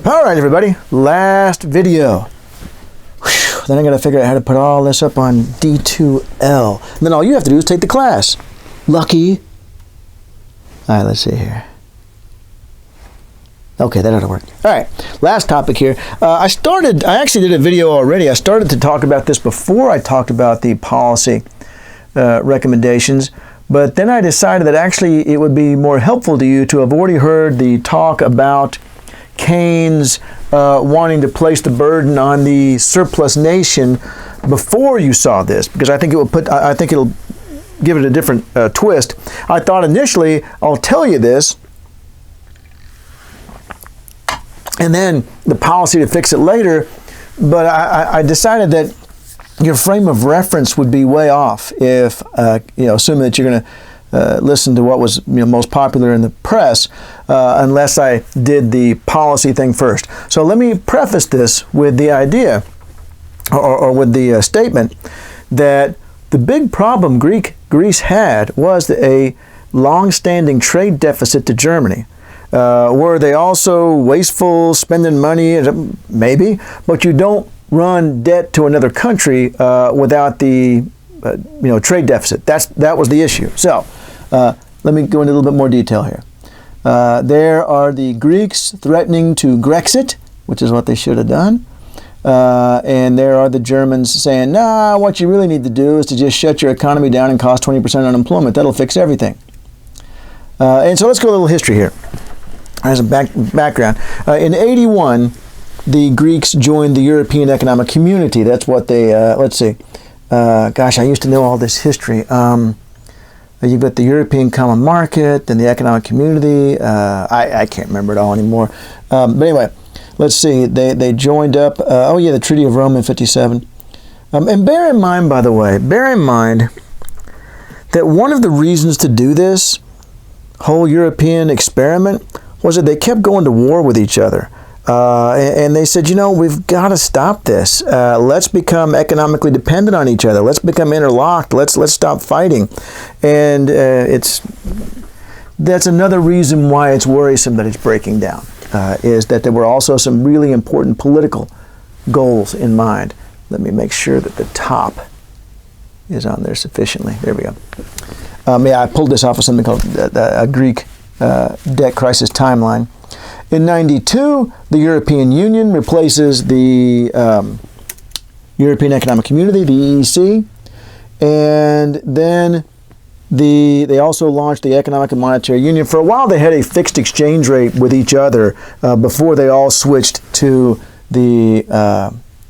All right, everybody, last video. Whew. Then I got to figure out how to put all this up on D2L. And then all you have to do is take the class. Lucky. All right, let's see here. Okay, that ought to work. All right, last topic here. I actually did a video already. I started to talk about this before I talked about the policy recommendations. But then I decided that actually it would be more helpful to you to have already heard the talk about Keynes wanting to place the burden on the surplus nation before you saw this, because I think it'll give it a different twist. I thought initially I'll tell you this, and then the policy to fix it later. But I decided that your frame of reference would be way off if assuming that you're going to listen to what was most popular in the press, unless I did the policy thing first. So let me preface this with the idea, or with the statement, that the big problem Greece had was a long-standing trade deficit to Germany. Were they also wasteful, spending money? Maybe, but you don't run debt to another country without the trade deficit. That was the issue. So let me go into a little bit more detail here. There are the Greeks threatening to Grexit, which is what they should have done. And there are the Germans saying, nah, what you really need to do is to just shut your economy down and cause 20% unemployment. That'll fix everything. And so let's go a little history here as a background. In 81, the Greeks joined the European Economic Community. That's what they, let's see. Gosh, I used to know all this history. You've got the European Common Market, then the Economic Community. I can't remember it all anymore. But anyway, let's see. They joined up. The Treaty of Rome in 57. And bear in mind, by the way, that one of the reasons to do this whole European experiment was that they kept going to war with each other. And they said, we've got to stop this. Let's become economically dependent on each other. Let's become interlocked. Let's stop fighting. And that's another reason why it's worrisome that it's breaking down, is that there were also some really important political goals in mind. Let me make sure that the top is on there sufficiently. There we go. I pulled this off of something called a Greek debt crisis timeline. In 92, the European Union replaces the European Economic Community, the EEC, and then they also launched the Economic and Monetary Union. For a while, they had a fixed exchange rate with each other before they all switched to the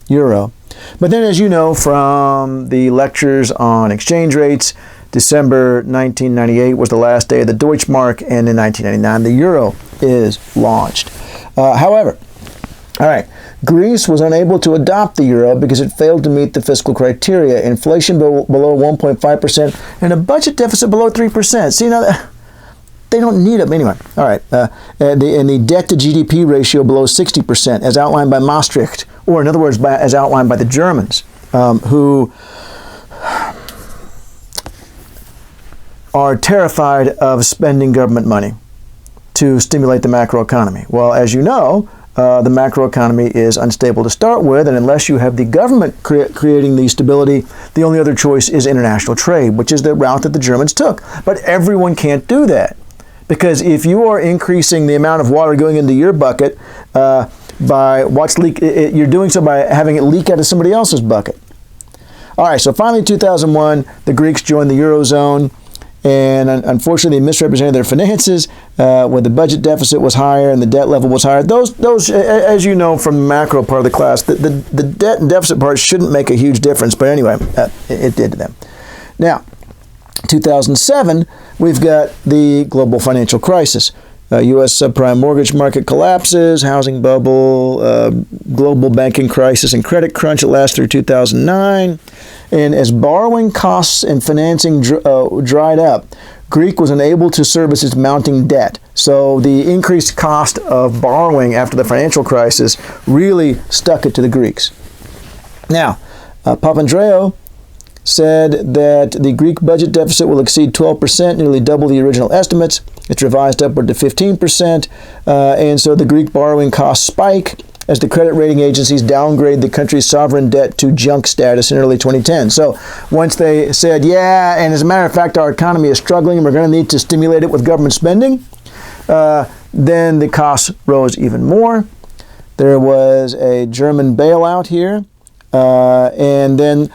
euro. But then, as you know from the lectures on exchange rates, December 1998 was the last day of the Deutschmark, and in 1999 the euro is launched. However, Greece was unable to adopt the euro because it failed to meet the fiscal criteria: inflation below 1.5% and a budget deficit below 3%. See, now they don't need them anyway. And the debt to GDP ratio below 60%, as outlined by Maastricht, or in other words, as outlined by the Germans, who are terrified of spending government money to stimulate the macroeconomy. Well, as you know, the macroeconomy is unstable to start with, and unless you have the government creating the stability, the only other choice is international trade, which is the route that the Germans took. But everyone can't do that, because if you are increasing the amount of water going into your bucket you're doing so by having it leak out of somebody else's bucket. All right, so finally, 2001, the Greeks joined the Eurozone. And unfortunately, they misrepresented their finances, where the budget deficit was higher and the debt level was higher. Those, as you know from the macro part of the class, the debt and deficit part shouldn't make a huge difference. But anyway, it did to them. Now, 2007, we've got the global financial crisis. U.S. subprime mortgage market collapses, housing bubble, global banking crisis and credit crunch that lasts through 2009. And as borrowing costs and financing dried up, Greece was unable to service its mounting debt. So the increased cost of borrowing after the financial crisis really stuck it to the Greeks. Now, Papandreou said that the Greek budget deficit will exceed 12%, nearly double the original estimates. It's revised upward to 15%, and so the Greek borrowing costs spike as the credit rating agencies downgrade the country's sovereign debt to junk status in early 2010. So once they said, yeah, and as a matter of fact, our economy is struggling and we're going to need to stimulate it with government spending, then the costs rose even more. There was a German bailout here, and then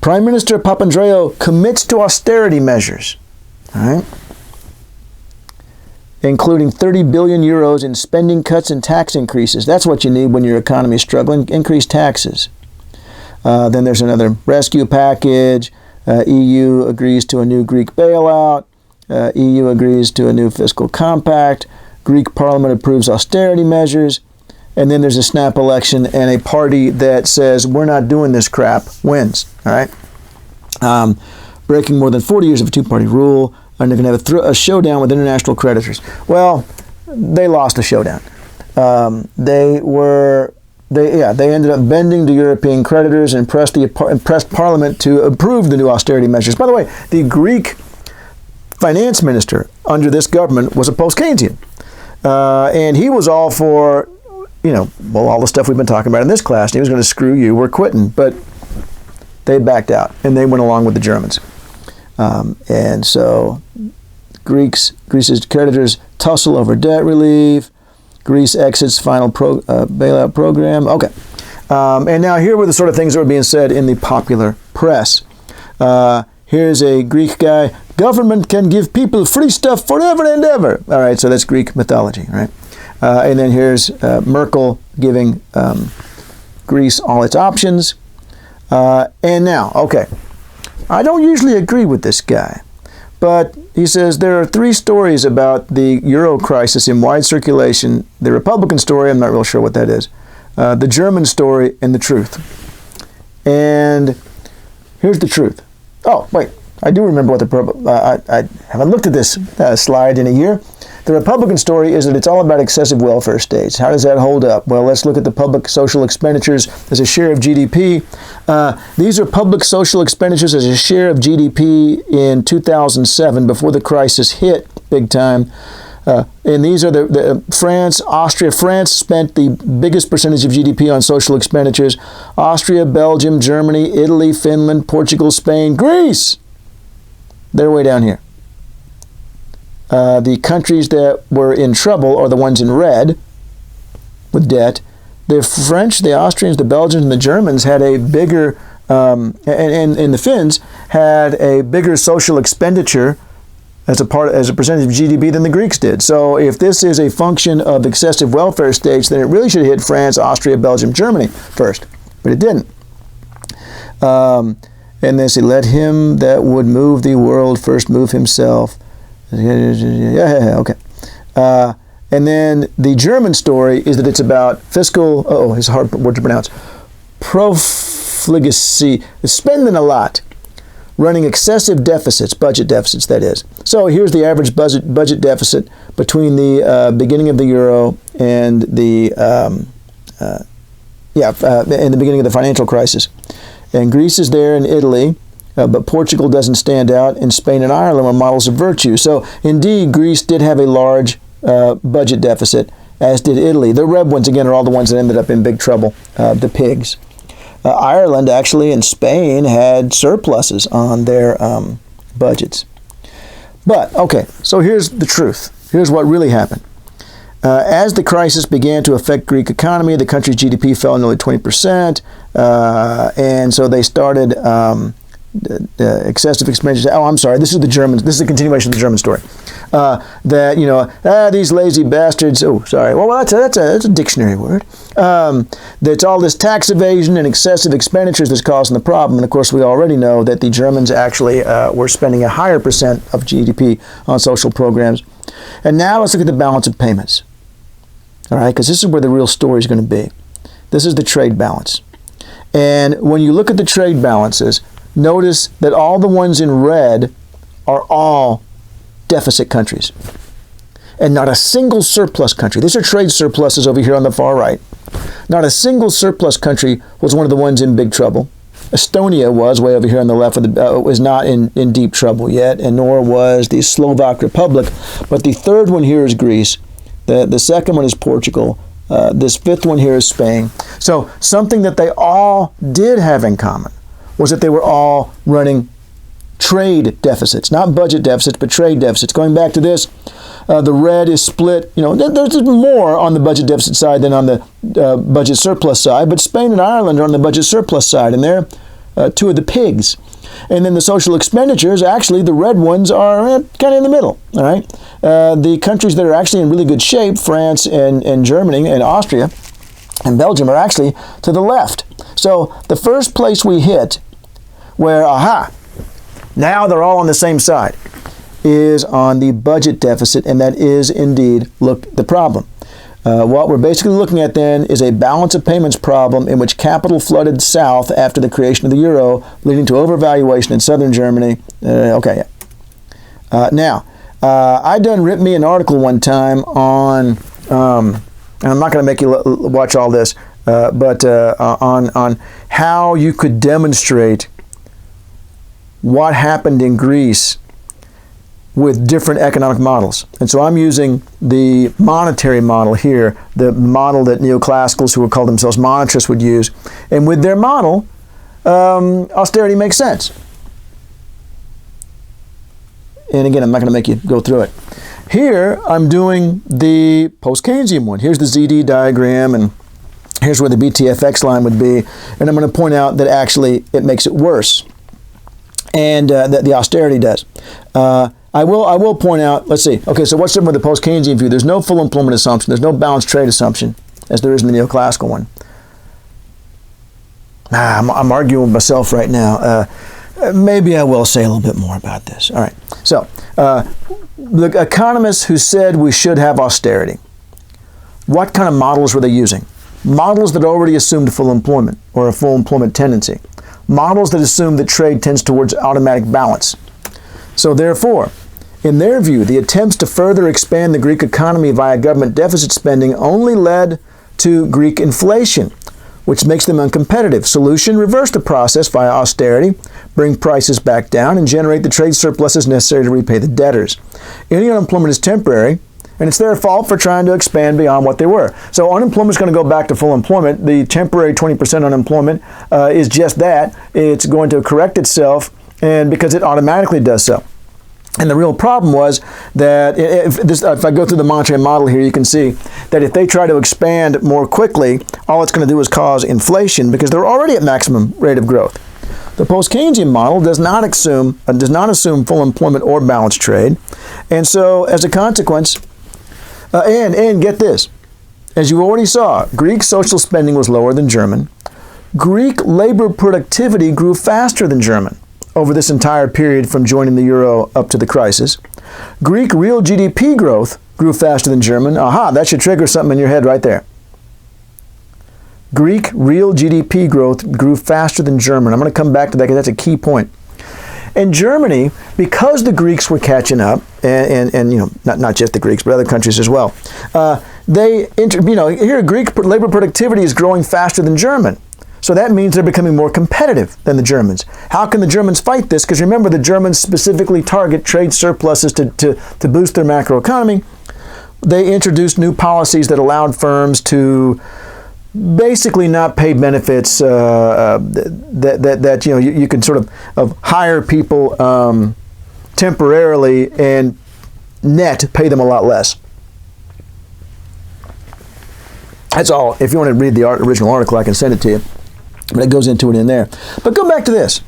Prime Minister Papandreou commits to austerity measures, all right, including 30 billion euros in spending cuts and tax increases. That's what you need when your economy is struggling, increase taxes. Then there's another rescue package. EU agrees to a new Greek bailout. EU agrees to a new fiscal compact. Greek parliament approves austerity measures. And then there's a snap election, and a party that says, we're not doing this crap, wins. All right? Breaking more than 40 years of a two-party rule, and they're going to have a showdown with international creditors. Well, they lost the showdown. They ended up bending to European creditors and pressed Parliament to approve the new austerity measures. By the way, the Greek finance minister under this government was a post-Keynesian. And he was all for, all the stuff we've been talking about in this class. And he was going to screw you, we're quitting. But they backed out, and they went along with the Germans. And so Greece's creditors tussle over debt relief. Greece exits final bailout program. Okay. And now here were the sort of things that were being said in the popular press. Here's a Greek guy. Government can give people free stuff forever and ever. All right, so that's Greek mythology, right? And then here's Merkel giving Greece all its options. And now, okay, I don't usually agree with this guy, but he says there are three stories about the euro crisis in wide circulation. The Republican story, I'm not real sure what that is. The German story, and the truth. And here's the truth. Oh, wait, I do remember what I haven't looked at this slide in a year. The Republican story is that it's all about excessive welfare states. How does that hold up? Well, let's look at the public social expenditures as a share of GDP. These are public social expenditures as a share of GDP in 2007, before the crisis hit big time. And these are the France, Austria. France spent the biggest percentage of GDP on social expenditures. Austria, Belgium, Germany, Italy, Finland, Portugal, Spain, Greece. They're way down here. The countries that were in trouble are the ones in red with debt. The French, the Austrians, the Belgians, and the Germans had a bigger, and the Finns had a bigger social expenditure as a percentage of GDP than the Greeks did. So if this is a function of excessive welfare states, then it really should hit France, Austria, Belgium, Germany first, but it didn't. And they say, let him that would move the world first move himself. Yeah, okay. And then the German story is that it's about fiscal, it's a hard word to pronounce, profligacy, spending a lot, running excessive deficits, budget deficits, that is. So here's the average budget deficit between the beginning of the euro and the in the beginning of the financial crisis. And Greece is there, and Italy. But Portugal doesn't stand out, and Spain and Ireland were models of virtue. So indeed, Greece did have a large budget deficit, as did Italy. The red ones, again, are all the ones that ended up in big trouble, the pigs. Ireland, actually, and Spain had surpluses on their budgets. But, okay, so here's the truth. Here's what really happened. As the crisis began to affect Greek economy, the country's GDP fell nearly 20%, and so they started excessive expenditures. Oh, I'm sorry. This is the Germans. This is a continuation of the German story. These lazy bastards. Oh, sorry. Well, that's a dictionary word. That's all this tax evasion and excessive expenditures that's causing the problem. And of course, we already know that the Germans actually were spending a higher percent of GDP on social programs. And now let's look at the balance of payments. All right, because this is where the real story is going to be. This is the trade balance. And when you look at the trade balances, notice that all the ones in red are all deficit countries, and not a single surplus country. These are trade surpluses over here on the far right. Not a single surplus country was one of the ones in big trouble. Estonia was way over here on the left, was not in deep trouble yet, and nor was the Slovak Republic. But the third one here is Greece. The second one is Portugal. This fifth one here is Spain. So something that they all did have in common was that they were all running trade deficits, not budget deficits, but trade deficits. Going back to this, the red is split. There's more on the budget deficit side than on the budget surplus side, but Spain and Ireland are on the budget surplus side, and they're two of the pigs. And then the social expenditures, actually, the red ones are kind of in the middle. All right, the countries that are actually in really good shape, France and Germany and Austria and Belgium, are actually to the left. So the first place we hit, where now they're all on the same side, is on the budget deficit, and that is indeed the problem. What we're basically looking at then is a balance of payments problem in which capital flooded south after the creation of the euro, leading to overvaluation in southern Germany. Now, I done written me an article one time on, and I'm not going to make you watch all this, but on how you could demonstrate what happened in Greece with different economic models. And so I'm using the monetary model here, the model that neoclassicals who would call themselves monetarists would use. And with their model, austerity makes sense. And again, I'm not going to make you go through it. Here, I'm doing the post-Keynesian one. Here's the ZD diagram, and here's where the BTFX line would be. And I'm going to point out that actually it makes it worse. And that the austerity does. I will point out, let's see. Okay, so what's different with the post-Keynesian view? There's no full employment assumption. There's no balanced trade assumption, as there is in the neoclassical one. I'm arguing with myself right now. Maybe I will say a little bit more about this. All right. So, the economists who said we should have austerity, what kind of models were they using? Models that already assumed full employment or a full employment tendency. Models that assume that trade tends towards automatic balance. So therefore, in their view, the attempts to further expand the Greek economy via government deficit spending only led to Greek inflation, which makes them uncompetitive. Solution: reverse the process via austerity, bring prices back down, and generate the trade surpluses necessary to repay the debtors. Any unemployment is temporary, and it's their fault for trying to expand beyond what they were. So unemployment is going to go back to full employment. The temporary 20% unemployment is just that. It's going to correct itself, and because it automatically does so. And the real problem was that if I go through the monetary model here, you can see that if they try to expand more quickly, all it's going to do is cause inflation because they're already at maximum rate of growth. The post-Keynesian model does not assume full employment or balanced trade. And so as a consequence, and get this, as you already saw, Greek social spending was lower than German. Greek labor productivity grew faster than German over this entire period from joining the euro up to the crisis. Greek real GDP growth grew faster than German. That should trigger something in your head right there. Greek real GDP growth grew faster than German. I'm going to come back to that because that's a key point. In Germany, because the Greeks were catching up, and not just the Greeks, but other countries as well, here Greek labor productivity is growing faster than German. So that means they're becoming more competitive than the Germans. How can the Germans fight this? Because remember, the Germans specifically target trade surpluses to boost their macroeconomy. They introduced new policies that allowed firms to basically not pay benefits that you can sort of hire people temporarily and net pay them a lot less. That's all. If you want to read the original article, I can send it to you. But it goes into it in there. But go back to this.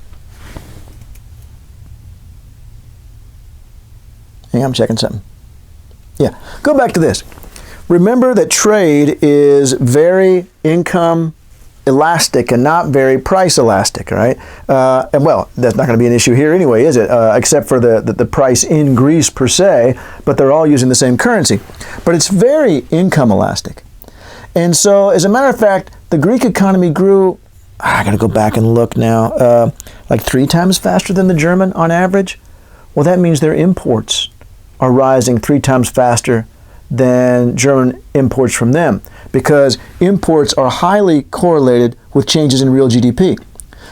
Hey, I'm checking something. Yeah, go back to this. Remember that trade is very income elastic and not very price elastic, right? And well, that's not going to be an issue here anyway, is it? Except for the price in Greece per se, but they're all using the same currency. But it's very income elastic. And so, as a matter of fact, the Greek economy grew, I got to go back and look now, like 3 times faster than the German on average. Well, that means their imports are rising 3 times faster than German imports from them, because imports are highly correlated with changes in real GDP.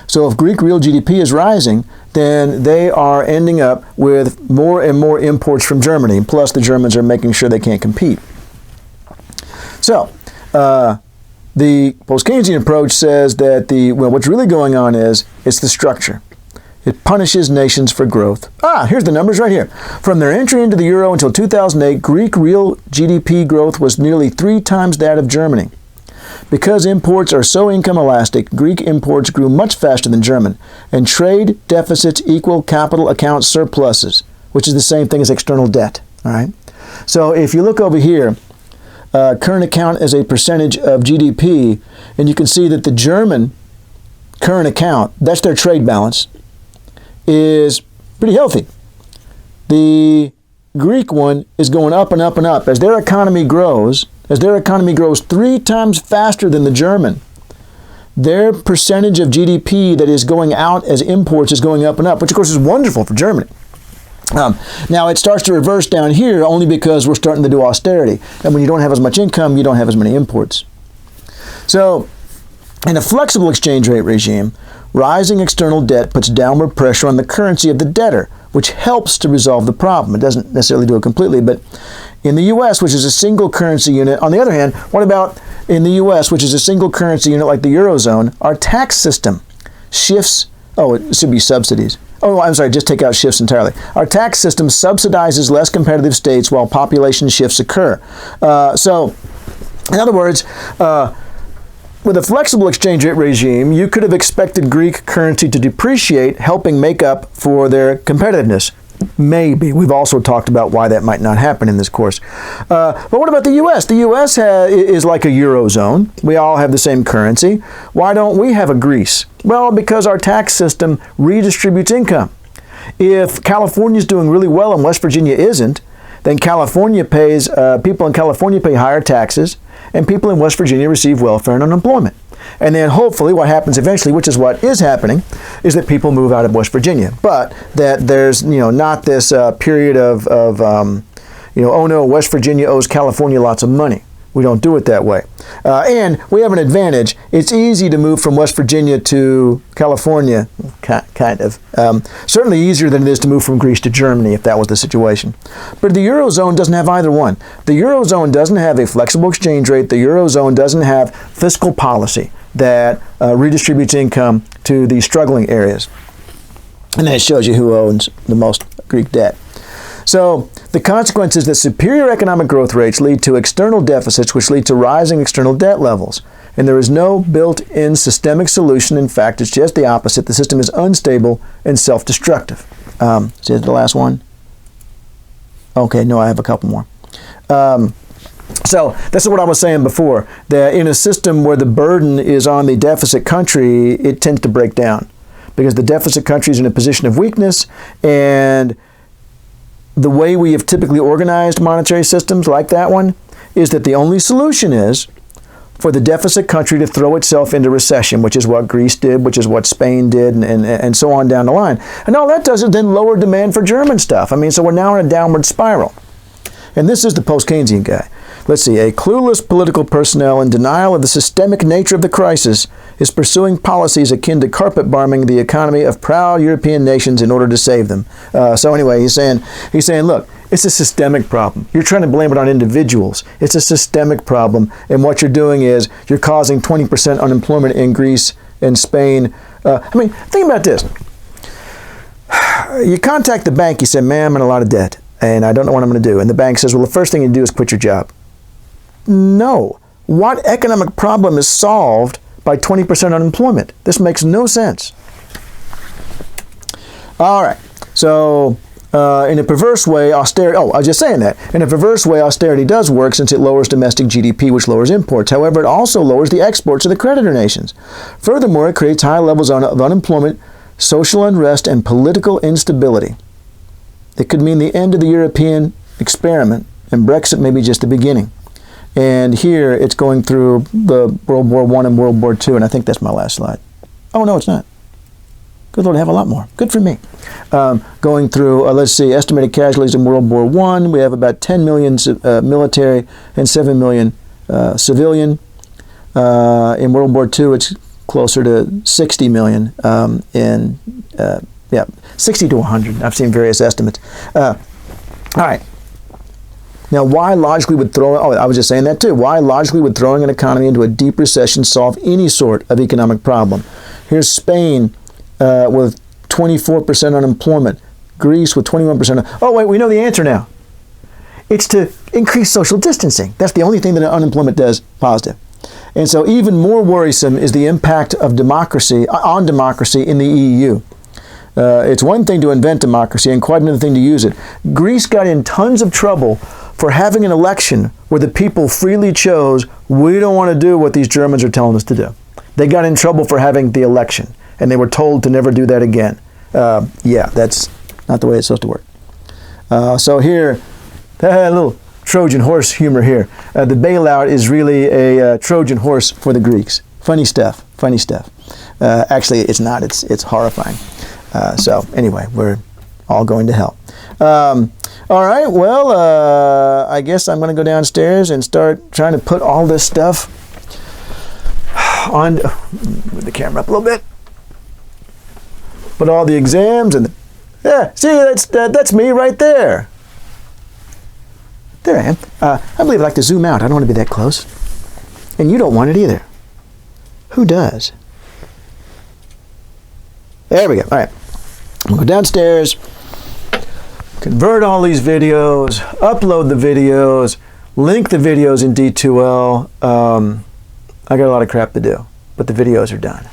So if Greek real GDP is rising, then they are ending up with more and more imports from Germany. Plus, the Germans are making sure they can't compete. So, the post-Keynesian approach says that what's really going on is it's the structure. It punishes nations for growth. Here's the numbers right here. From their entry into the euro until 2008, Greek real GDP growth was nearly 3 times that of Germany. Because imports are so income elastic, Greek imports grew much faster than German, and trade deficits equal capital account surpluses, which is the same thing as external debt. All right. So if you look over here, current account as a percentage of GDP, and you can see that the German current account, that's their trade balance, is pretty healthy. The Greek one is going up and up and up. As their economy grows 3 times faster than the German, their percentage of GDP that is going out as imports is going up and up, which of course is wonderful for Germany. Now it starts to reverse down here only because we're starting to do austerity. And when you don't have as much income, you don't have as many imports. So in a flexible exchange rate regime, rising external debt puts downward pressure on the currency of the debtor, which helps to resolve the problem. It doesn't necessarily do it completely, but in the U.S., which is a single currency unit, on the other hand, what about in the U.S., which is a single currency unit like the Eurozone, our tax system shifts, it should be subsidies. I'm sorry, just take out shifts entirely. Our tax system subsidizes less competitive states while population shifts occur. So, in other words, with a flexible exchange rate regime, you could have expected Greek currency to depreciate, helping make up for their competitiveness. Maybe. We've also talked about why that might not happen in this course. But what about the U.S.? The U.S. is like a Eurozone. We all have the same currency. Why don't we have a Greece? Well, because our tax system redistributes income. If California is doing really well and West Virginia isn't, then California pays, people in California pay higher taxes, and people in West Virginia receive welfare and unemployment. And then hopefully what happens eventually, which is what is happening, is that people move out of West Virginia. But that there's, not this period of oh no, West Virginia owes California lots of money. We don't do it that way. And we have an advantage. It's easy to move from West Virginia to California, kind of. Certainly easier than it is to move from Greece to Germany if that was the situation. But the Eurozone doesn't have either one. The Eurozone doesn't have a flexible exchange rate. The Eurozone doesn't have fiscal policy that redistributes income to the struggling areas. And then it shows you who owns the most Greek debt. So the consequence is that superior economic growth rates lead to external deficits, which lead to rising external debt levels. And there is no built-in systemic solution. In fact, it's just the opposite. The system is unstable and self-destructive. See the last one? Okay, no, I have a couple more. So this is what I was saying before, that in a system where the burden is on the deficit country, it tends to break down because the deficit country is in a position of weakness, and the way we have typically organized monetary systems like that one is that the only solution is for the deficit country to throw itself into recession, which is what Greece did, which is what Spain did, and so on down the line. And all that does is then lower demand for German stuff. So we're now in a downward spiral. And this is the post-Keynesian guy. Let's see. A clueless political personnel in denial of the systemic nature of the crisis is pursuing policies akin to carpet bombing the economy of proud European nations in order to save them. So anyway, he's saying, look, it's a systemic problem. You're trying to blame it on individuals. It's a systemic problem. And what you're doing is you're causing 20% unemployment in Greece and Spain. Think about this. You contact the bank, you say, man, I'm in a lot of debt, and I don't know what I'm going to do. And the bank says, well, the first thing you do is quit your job. No. What economic problem is solved by 20% unemployment? This makes no sense. All right. So, in a perverse way, austerity... I was just saying that. In a perverse way, austerity does work since it lowers domestic GDP, which lowers imports. However, it also lowers the exports of the creditor nations. Furthermore, it creates high levels of unemployment, social unrest, and political instability. It could mean the end of the European experiment, and Brexit may be just the beginning. And here it's going through the World War I and World War II, and I think that's my last slide. Oh, no, it's not. Good Lord, I have a lot more. Good for me. Going through, let's see, estimated casualties in World War I. We have about 10 million military and 7 million civilian. In World War II, it's closer to 60 million in, 60 to 100. I've seen various estimates. All right. Now, why logically would I was just saying that too. Why logically would throwing an economy into a deep recession solve any sort of economic problem? Here's Spain with 24% unemployment. Greece with 21%. Oh, wait, we know the answer now. It's to increase social distancing. That's the only thing that unemployment does positive. And so even more worrisome is the impact of democracy on democracy in the EU. It's one thing to invent democracy and quite another thing to use it. Greece got in tons of trouble for having an election where the people freely chose, we don't want to do what these Germans are telling us to do. They got in trouble for having the election, and they were told to never do that again. That's not the way it's supposed to work. So here, a little Trojan horse humor here. The bailout is really a Trojan horse for the Greeks. Funny stuff. Actually, it's not. It's horrifying. So anyway, we're all going to hell. All right, well, I guess I'm going to go downstairs and start trying to put all this stuff on, move the camera up a little bit, put all the exams and, see, that's me right there. There I am. I believe I like to zoom out. I don't want to be that close. And you don't want it either. Who does? There we go. All right. I'm going to go downstairs, convert all these videos, upload the videos, link the videos in D2L. I got a lot of crap to do, but the videos are done.